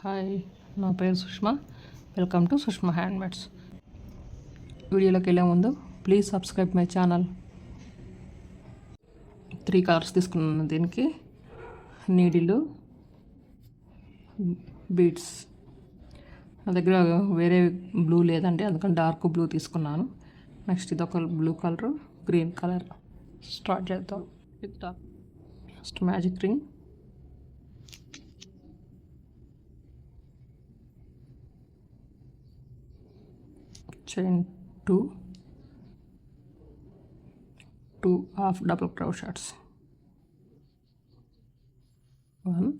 Hi, నా పేరు Sushma. Welcome to Sushma handmades. వీడియోలోకి వెళ్ళే ముందు please subscribe my channel. 3 colours తీసుకున్నాను దీనికి. Needle, beads. నా దగ్గర వేరే బ్లూ లేదండి, అందుకని డార్క్ బ్లూ తీసుకున్నాను. నెక్స్ట్ ఇది ఒక blue colour, green colour. Start చేద్దాం. First magic ring, chain 2 half double crochets, 1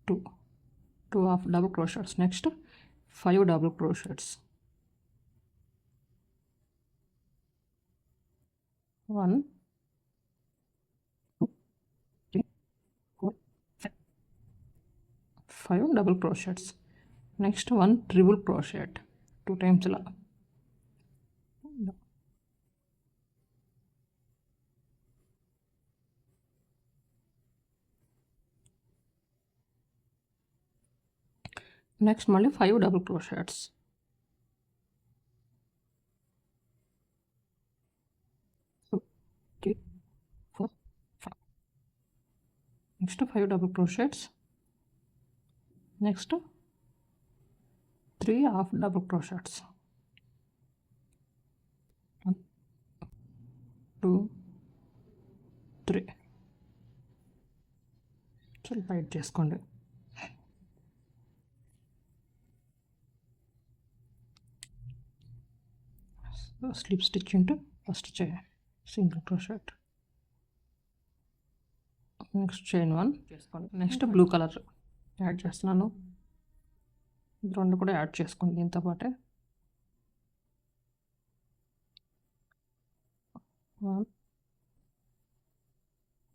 2 half double crochets. Next 5 double crochets, 1 2 3 4 5 double crochets. Next 1 triple crochet, 2 times la. Next మళ్ళీ 5 double crochets, 2 3 4 5. Next 5 double crochets. Next 3 half double crochets, 1 2 3. చాలా tight చేసుకోండి. Slip stitch into first chain, single crochet. Next chain 1 చేసుకోండి. Next blue colour add చేస్తున్నాను. ఇది 2 కూడా add చేసుకోండి దీంతో పాటే. 1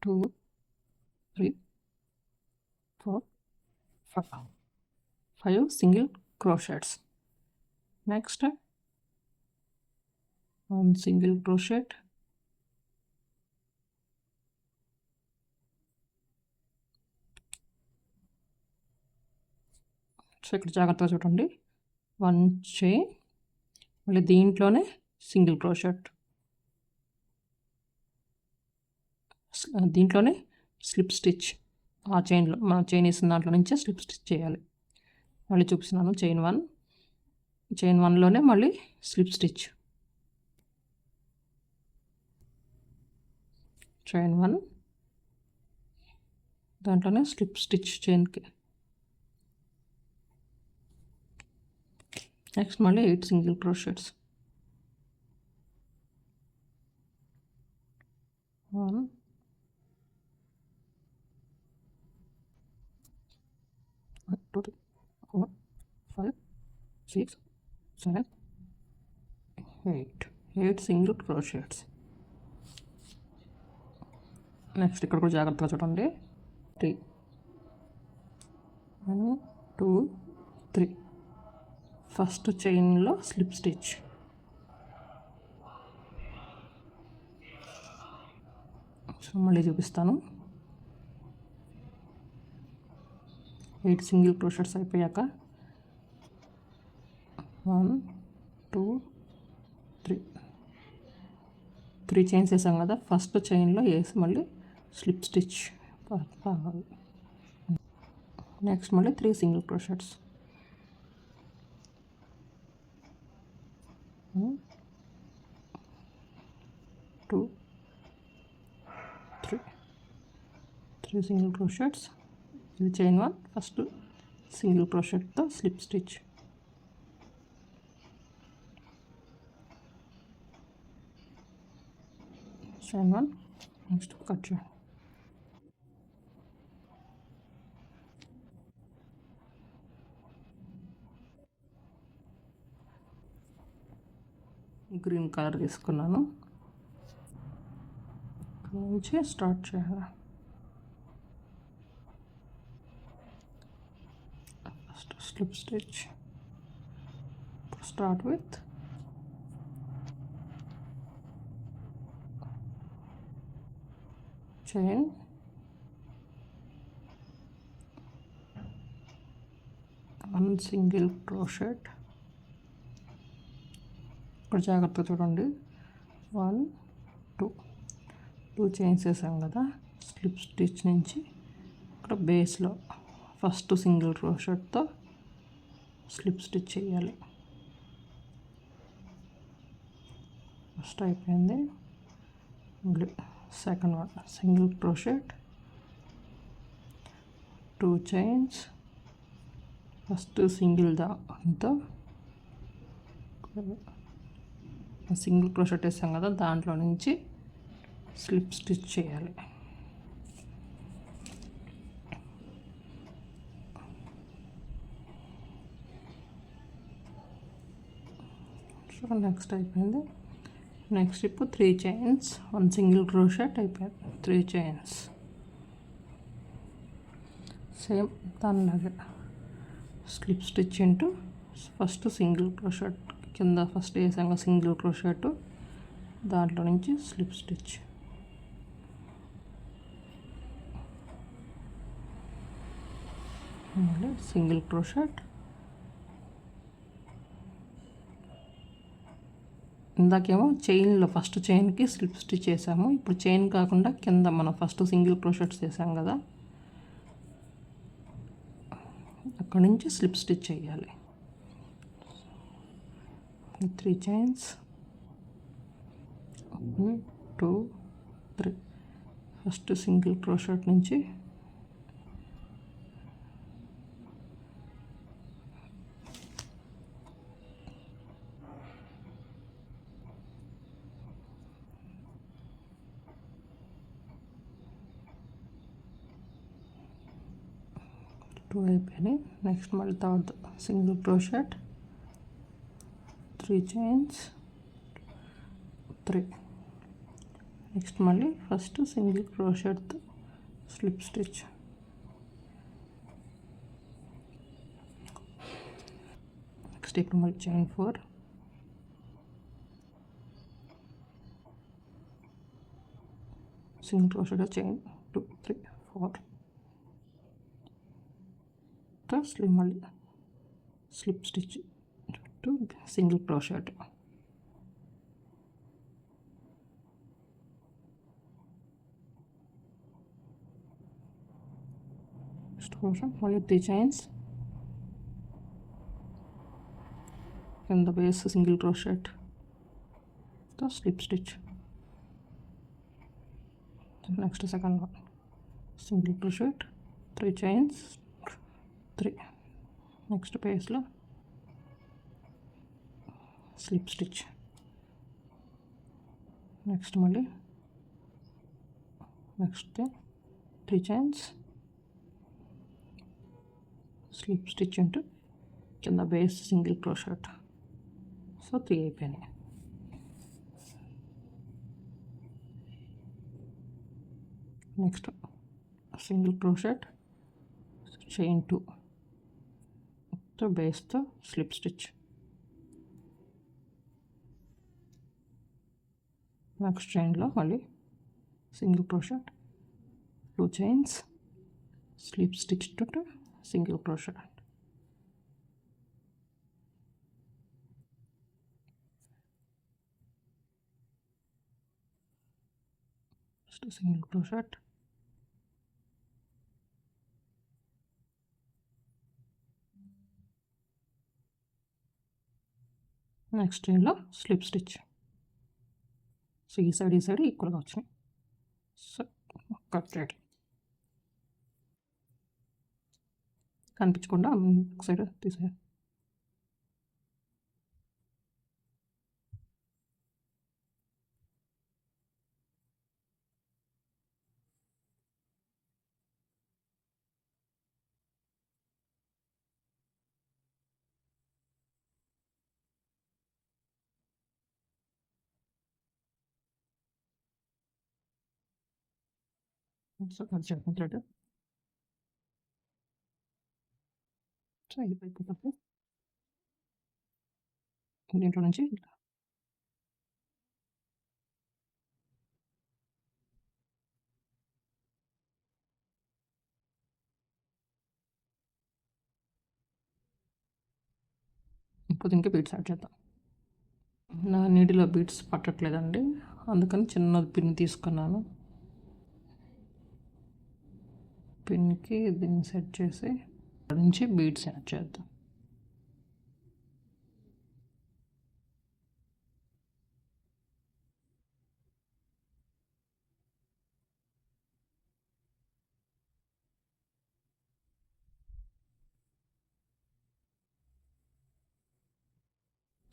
2 3 4 5 single crochets. Next 1 single crochet, so ఇక్కడ జాగ్రత్తగా చూడండి. 1 చైన్, మళ్ళీ దీంట్లోనే సింగిల్ క్రోషెట్, దీంట్లోనే స్లిప్ స్టిచ్. ఆ చైన్లో మన చైన్ వేసిన దాంట్లో నుంచే స్లిప్ స్టిచ్ చేయాలి. మళ్ళీ చూపిస్తున్నాను. చైన్ 1లోనే మళ్ళీ స్లిప్ స్టిచ్, చైన్ 1 దాంట్లోనే స్లిప్ స్టిచ్ చైన్కి. నెక్స్ట్ మళ్ళీ 8 single crochets, 1 2 3 4 5 6 7 8 single crochets. Next ఇక్కడ కూడా జాగ్రత్తగా చూడండి. 3 1 2 3 ఫస్ట్ చైన్లో స్లిప్ స్టిచ్, సో మళ్ళీ చూపిస్తాను. 8 సింగిల్ క్రోషెట్స్ అయిపోయాక 1 2 3 చైన్స్ వేసాం కదా, ఫస్ట్ చైన్లో వేసి మళ్ళీ స్లిప్ స్టిచ్. నెక్స్ట్ మళ్ళీ 3 సింగిల్ క్రోషెట్స్, 1 2 3 సింగిల్ క్రోషెట్స్. ఇది చైన్ 1, ఫస్ట్ సింగిల్ క్రోషెట్తో slip stitch, chain 1. Next cut చేయండి. గ్రీన్ కలర్ తీసుకున్నాను, నుంచి స్టార్ట్ చేయాలి. First slip stitch, start with chain one single crochet. ఇక్కడ జాగ్రత్తగా చూడండి, 1 2 చైన్స్ వేసాం కదా, స్లిప్ స్టిచ్ నుంచి ఇక్కడ బేస్లో ఫస్ట్ సింగిల్ క్రోషెట్తో స్లిప్ స్టిచ్ చేయాలి. ఫస్ట్ అయిపోయింది. Second one single crochet, 2 chains, first single దాంతో సింగిల్ క్రోషెట్ వేసాం కదా, దాంట్లో నుంచి స్లిప్ స్టిచ్ చేయాలి. సో నెక్స్ట్ అయిపోయింది. నెక్స్ట్ ఇప్పుడు 3 చైన్స్, 1 సింగిల్ క్రోషెట్ అయిపోయింది. 3 చైన్స్ సేమ్ దానిలాగే slip stitch into first single crochet కింద ఫస్ట్ వేసాం సింగిల్ క్రోషెట్, దాంట్లో నుంచి స్లిప్ స్టిచ్. మళ్ళీ సింగిల్ క్రోషెట్, ఇందాకేమో చైన్లో ఫస్ట్ చైన్కి స్లిప్ స్టిచ్ చేసాము, ఇప్పుడు చైన్ కాకుండా కింద మనం ఫస్ట్ సింగిల్ క్రోషెట్స్ వేసాం కదా, అక్కడ నుంచి స్లిప్ స్టిచ్ చేయాలి. 3 చైన్స్, 1 2 3, ఫస్ట్ సింగిల్ క్రోషెట్ నుంచి అయిపోయినాయి. నెక్స్ట్ మళ్ళీ third single crochet, 3 chains, 3, next మళ్ళీ ఫస్ట్ సింగిల్ క్రోషెట్తో స్లిప్ స్టిచ్. నెక్స్ట్ ఇప్పుడు మళ్ళీ చైన్ 4, సింగిల్ క్రోషెట్, చైన్ 2 3 4, మళ్ళీ slip stitch to single crochet. Next కోసం మళ్ళీ 3 చైన్స్, కింద బేస్ సింగిల్ క్రోషెట్ తో slip stitch. Next second one single crochet, 3 chains, 3, next బేస్లో స్లిప్ స్టిచ్. నెక్స్ట్ మళ్ళీ next 3 chains, slip stitch into కింద base single crochet. So 3 అయిపోయినాయి. Next single crochet, chain 2 తో బేస్తో స్లిప్ స్టిచ్. నెక్స్ట్ చైన్లో మళ్ళీ single crochet, 2 chains, slip stitch to single crochet. First single crochet, next చైన్లో slip stitch. So ఈ side ఈక్వల్గా వచ్చినాయి. సో కట్ చేయండి, కనిపించకుండా ఒక సైడ్ తీసేయాలి. సో కట్ చేయాలి థ్రెడ్. సో ఇది అయిపోతుంది. దీంట్లో నుంచి ఇప్పుడు దీనికి బీట్స్ యాడ్ చేద్దాం. నా నీటిలో బీట్స్ పట్టట్లేదండి, అందుకని చిన్న పిన్ తీసుకున్నాను. పిన్కి దీన్ని సెట్ చేసి నుంచి బీట్స్ యాడ్ చేద్దాం.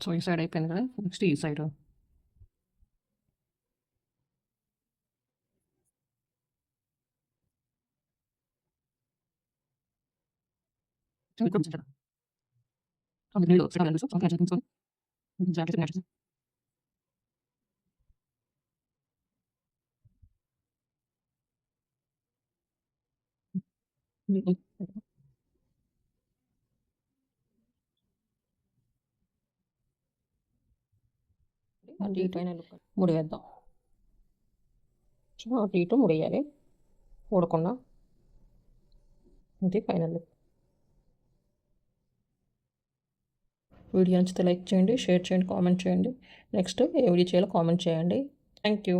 సో ఈ సైడ్ అయిపోయింది కదా, నెక్స్ట్ ఈ సైడ్ నీళ్ళు అటు ఇటు ముడి వేద్దాం. అటు ఇటు ముడియాలి, ఊడకుండా. ఇది ఫైనల్. వీడియో నచ్చితే లైక్ చేయండి, షేర్ చేయండి, కామెంట్ చేయండి. నెక్స్ట్ ఏ వీడియో చేయాలో కామెంట్ చేయండి. Thank you.